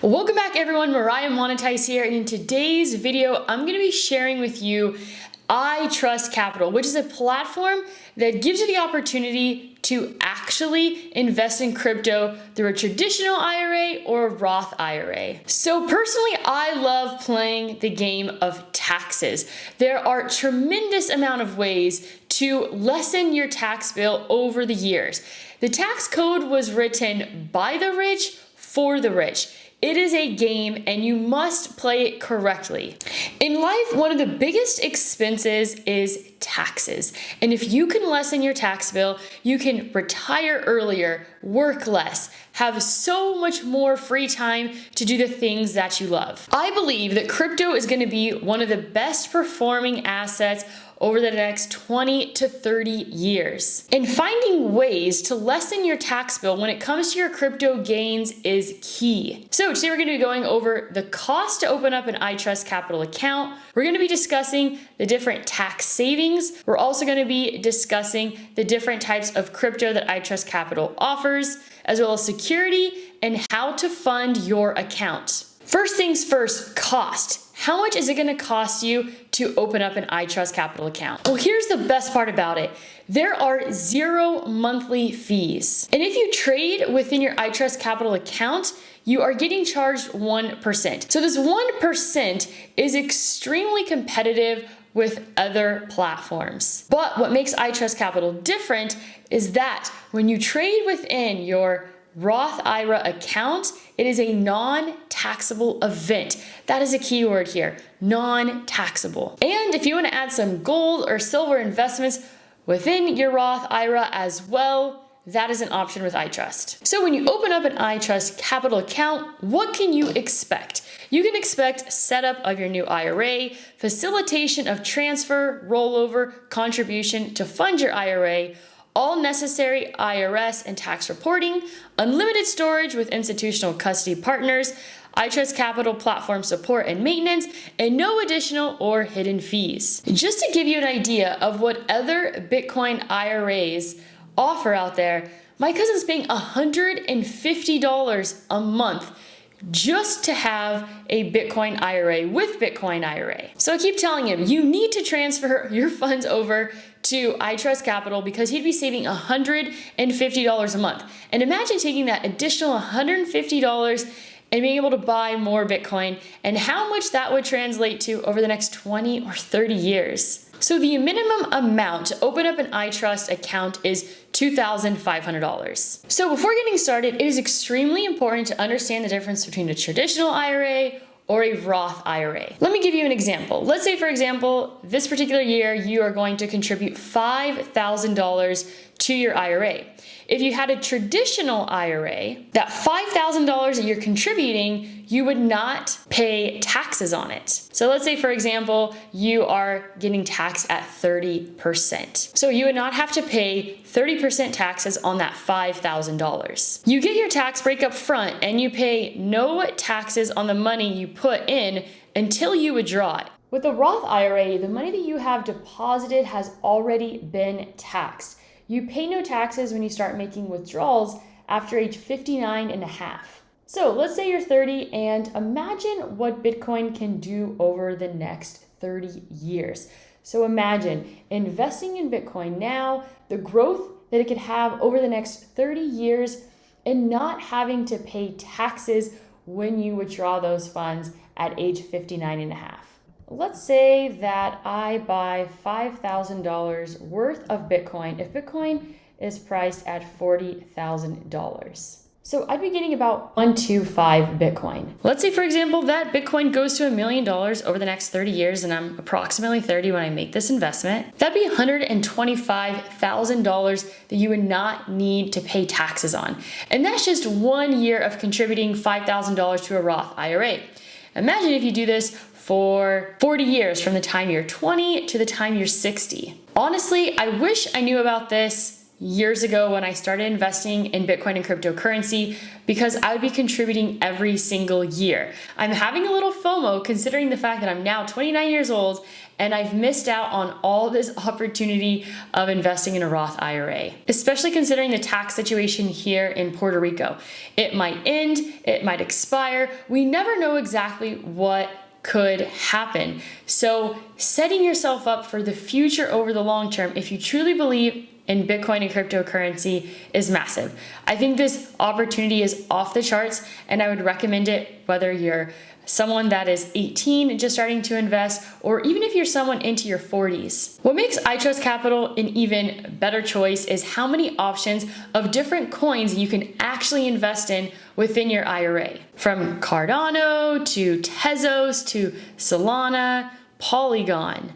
Welcome back everyone, Mariah Monetize here, and in today's video, I'm going to be sharing with you iTrust Capital, which is a platform that gives you the opportunity to actually invest in crypto through a traditional IRA or a Roth IRA. So personally, I love playing the game of taxes. There are a tremendous amount of ways to lessen your tax bill over the years. The tax code was written by the rich for the rich. It is a game and you must play it correctly. In life, one of the biggest expenses is taxes. And if you can lessen your tax bill, you can retire earlier, work less, have so much more free time to do the things that you love. I believe that crypto is going to be one of the best performing assets over the next 20 to 30 years. And finding ways to lessen your tax bill when it comes to your crypto gains is key. So today we're gonna be going over the cost to open up an iTrust Capital account. We're gonna be discussing the different tax savings. We're also gonna be discussing the different types of crypto that iTrust Capital offers, as well as security and how to fund your account. First things first, cost. How much is it going to cost you to open up an iTrust Capital account? Well, here's the best part about it. There are 0 monthly fees. And if you trade within your iTrust Capital account, you are getting charged 1%. So this 1% is extremely competitive with other platforms. But what makes iTrust Capital different is that when you trade within your Roth IRA account, it is a non-taxable event. That is a key word here, non-taxable. And if you want to add some gold or silver investments within your Roth IRA as well, that is an option with iTrust. So when you open up an iTrust Capital account, what can you expect? You can expect setup of your new IRA, facilitation of transfer, rollover, contribution to fund your IRA, all necessary IRS and tax reporting, unlimited storage with institutional custody partners, iTrust Capital platform support and maintenance, and no additional or hidden fees. Just to give you an idea of what other Bitcoin IRAs offer out there, my cousin's paying $150 a month just to have a Bitcoin IRA with Bitcoin IRA. So I keep telling him, you need to transfer your funds over to iTrust Capital because he'd be saving $150 a month. And imagine taking that additional $150 and being able to buy more Bitcoin and how much that would translate to over the next 20 or 30 years. So the minimum amount to open up an iTrust account is $2,500. So before getting started, it is extremely important to understand the difference between a traditional IRA or a Roth IRA. Let me give you an example. Let's say, for example, this particular year, you are going to contribute $5,000 to your IRA. If you had a traditional IRA, that $5,000 that you're contributing, you would not pay taxes on it. So let's say, for example, you are getting taxed at 30%. So you would not have to pay 30% taxes on that $5,000. You get your tax break up front and you pay no taxes on the money you put in until you withdraw it. With the Roth IRA, the money that you have deposited has already been taxed. You pay no taxes when you start making withdrawals after age 59 and a half. So let's say you're 30 and imagine what Bitcoin can do over the next 30 years. So imagine investing in Bitcoin now, the growth that it could have over the next 30 years and not having to pay taxes when you withdraw those funds at age 59 and a half. Let's say that I buy $5,000 worth of Bitcoin if Bitcoin is priced at $40,000. So I'd be getting about 125 Bitcoin. Let's say, for example, that Bitcoin goes to $1 million over the next 30 years and I'm approximately 30 when I make this investment. That'd be $125,000 that you would not need to pay taxes on. And that's just 1 year of contributing $5,000 to a Roth IRA. Imagine if you do this for 40 years from the time you're 20 to the time you're 60. Honestly, I wish I knew about this years ago when I started investing in Bitcoin and cryptocurrency because I would be contributing every single year. I'm having a little FOMO considering the fact that I'm now 29 years old and I've missed out on all this opportunity of investing in a Roth IRA, especially considering the tax situation here in Puerto Rico. It might end, it might expire. We never know exactly what could happen. So setting yourself up for the future over the long term, if you truly believe in Bitcoin and cryptocurrency, is massive. I think this opportunity is off the charts and I would recommend it whether you're someone that is 18 and just starting to invest, or even if you're someone into your 40s. What makes iTrust Capital an even better choice is how many options of different coins you can actually invest in within your IRA. From Cardano to Tezos to Solana, Polygon,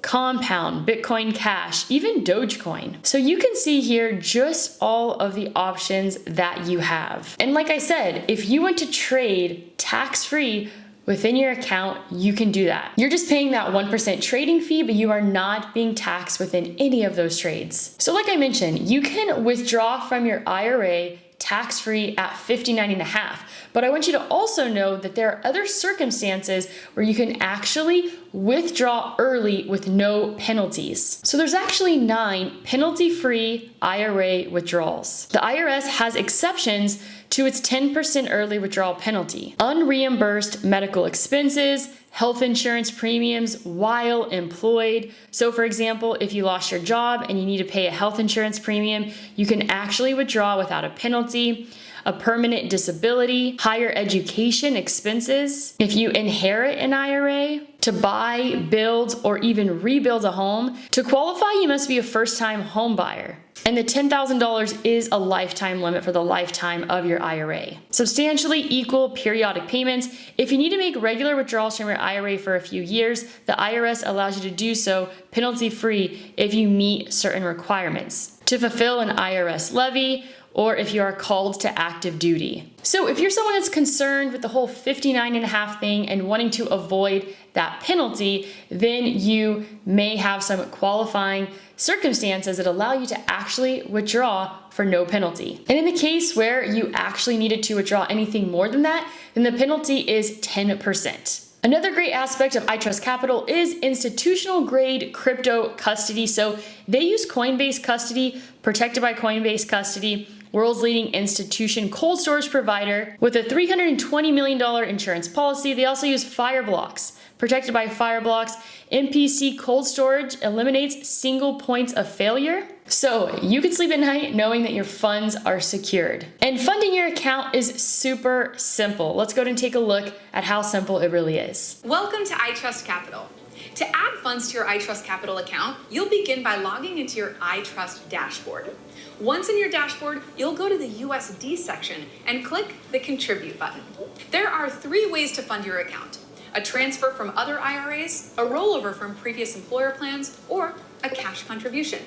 Compound, Bitcoin Cash, even Dogecoin. So you can see here just all of the options that you have. And like I said, if you want to trade tax-free within your account, you can do that. You're just paying that 1% trading fee, but you are not being taxed within any of those trades. So like I mentioned, you can withdraw from your IRA tax-free at 59.5. But I want you to also know that there are other circumstances where you can actually withdraw early with no penalties. So there's actually 9 penalty-free IRA withdrawals. The IRS has exceptions to its 10% early withdrawal penalty. Unreimbursed medical expenses, health insurance premiums while employed. So for example, if you lost your job and you need to pay a health insurance premium, you can actually withdraw without a penalty. A permanent disability, higher education expenses. If you inherit an IRA, to buy, build, or even rebuild a home, to qualify, you must be a first-time home buyer. And the $10,000 is a lifetime limit for the lifetime of your IRA. Substantially equal periodic payments. If you need to make regular withdrawals from your IRA for a few years, the IRS allows you to do so penalty-free if you meet certain requirements. To fulfill an IRS levy, or if you are called to active duty. So if you're someone that's concerned with the whole 59.5 thing and wanting to avoid that penalty, then you may have some qualifying circumstances that allow you to actually withdraw for no penalty. And in the case where you actually needed to withdraw anything more than that, then the penalty is 10%. Another great aspect of iTrust Capital is institutional grade crypto custody. So they use Coinbase custody, protected by Coinbase custody, world's leading institution cold storage provider with a $320 million insurance policy. They also use Fireblocks, protected by Fireblocks. MPC cold storage eliminates single points of failure. So you can sleep at night knowing that your funds are secured. And funding your account is super simple. Let's go ahead and take a look at how simple it really is. Welcome to iTrust Capital. To add funds to your iTrust Capital account, you'll begin by logging into your iTrust dashboard. Once in your dashboard, you'll go to the USD section and click the Contribute button. There are 3 ways to fund your account: a transfer from other IRAs, a rollover from previous employer plans, or a cash contribution.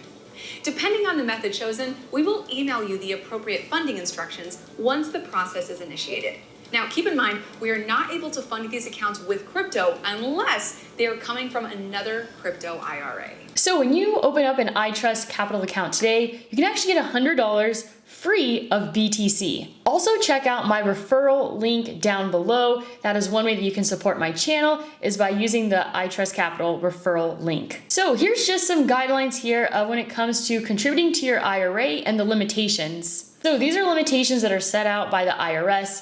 Depending on the method chosen, we will email you the appropriate funding instructions once the process is initiated. Now, keep in mind, we are not able to fund these accounts with crypto unless they are coming from another crypto IRA. So when you open up an iTrust Capital account today, you can actually get $100 free of BTC. Also check out my referral link down below. That is one way that you can support my channel, is by using the iTrust Capital referral link. So here's just some guidelines here of when it comes to contributing to your IRA and the limitations. So these are limitations that are set out by the IRS.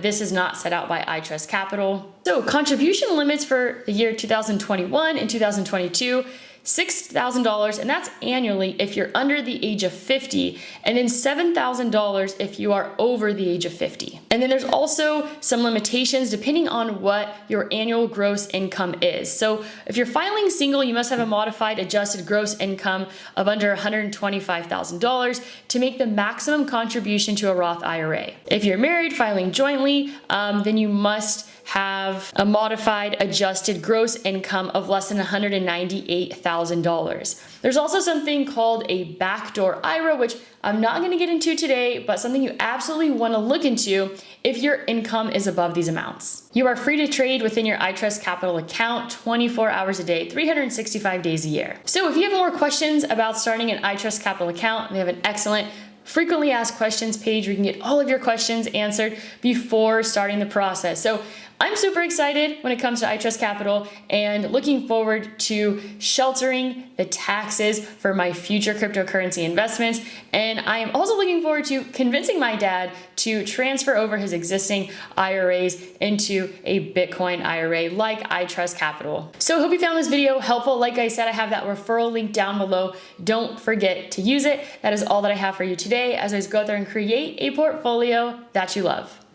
This is not set out by iTrust Capital. So contribution limits for the year 2021 and 2022, $6,000, and that's annually if you're under the age of 50, and then $7,000 if you are over the age of 50. And then there's also some limitations depending on what your annual gross income is. So if you're filing single, you must have a modified adjusted gross income of under $125,000 to make the maximum contribution to a Roth IRA. If you're married filing jointly, then you must have a modified adjusted gross income of less than $198,000. There's also something called a backdoor IRA, which I'm not gonna get into today, but something you absolutely wanna look into if your income is above these amounts. You are free to trade within your iTrust Capital account 24 hours a day, 365 days a year. So if you have more questions about starting an iTrust Capital account, they have an excellent frequently asked questions page where you can get all of your questions answered before starting the process. So I'm super excited when it comes to iTrust Capital and looking forward to sheltering the taxes for my future cryptocurrency investments. And I am also looking forward to convincing my dad to transfer over his existing IRAs into a Bitcoin IRA like iTrust Capital. So I hope you found this video helpful. Like I said, I have that referral link down below. Don't forget to use it. That is all that I have for you today. As always, go out there and create a portfolio that you love.